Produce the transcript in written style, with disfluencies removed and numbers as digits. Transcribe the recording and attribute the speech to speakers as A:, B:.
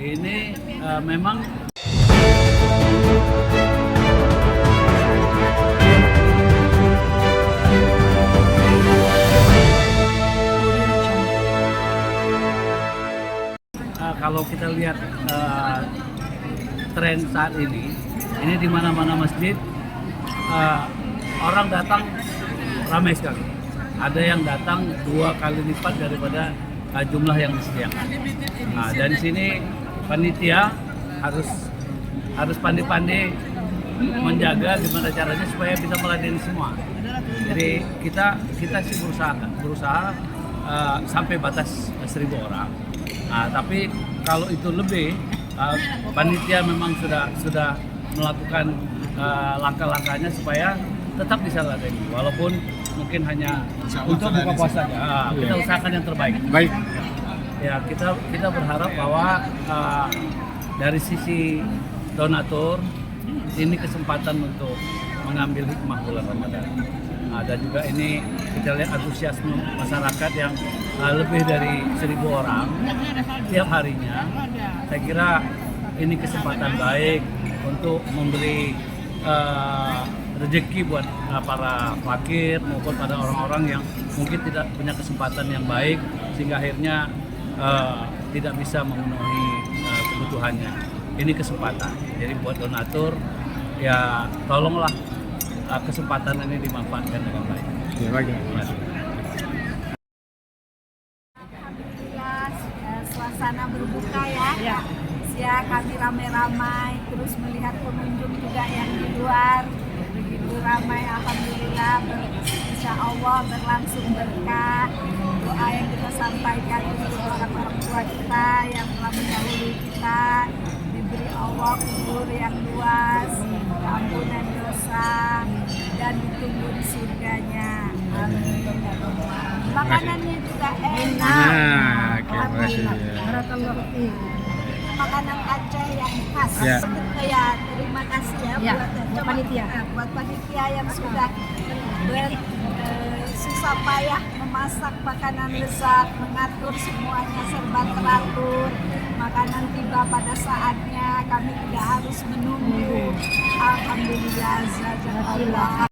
A: Ini memang kalau kita lihat tren saat ini di mana-mana masjid orang datang ramai sekali. Ada yang datang 2 kali lipat daripada jumlah yang disediakan. Nah, dari sini panitia harus pandai-pandai menjaga gimana caranya supaya bisa melayani semua. Jadi kita sih berusaha sampai batas 1.000 orang. Nah, tapi kalau itu lebih, panitia memang sudah melakukan langkah-langkahnya supaya tetap bisa layani, walaupun mungkin hanya untuk buka puasa saja. Kita usahakan yang terbaik.
B: Baik.
A: Ya, kita berharap bahwa dari sisi donatur ini kesempatan untuk mengambil hikmah bulan Ramadan. Dan juga ini kita lihat antusiasme masyarakat yang lebih dari 1.000 orang tiap harinya. Saya kira ini kesempatan baik untuk memberi rezeki buat para fakir maupun pada orang-orang yang mungkin tidak punya kesempatan yang baik sehingga akhirnya tidak bisa memenuhi kebutuhannya. Ini kesempatan. Jadi buat donatur ya tolonglah kesempatan ini dimanfaatkan dengan baik.
B: Ya, baik.
C: Alhamdulillah suasana berbuka ya. Ya kami ramai-ramai terus melihat pengunjung juga yang di luar begitu ramai. Alhamdulillah insya Allah berlangsung berkah. Doa yang kita sampaikan untuk orang tua kita yang telah mendahului kita diberi Allah kubur yang luas, ampunan dosa dan ditunggu di surganya. Amin. Makanannya juga enak.
B: Oke, makasih.
C: Makanan Aceh yang khas.
B: Ya.
C: Ya, terima kasih ya, buat panitia. Buat panitia yang sudah susah payah memasak makanan lezat, mengatur semuanya serba teratur. Makanan tiba pada saatnya, kami tidak harus menunggu. Alhamdulillah, jazakallah.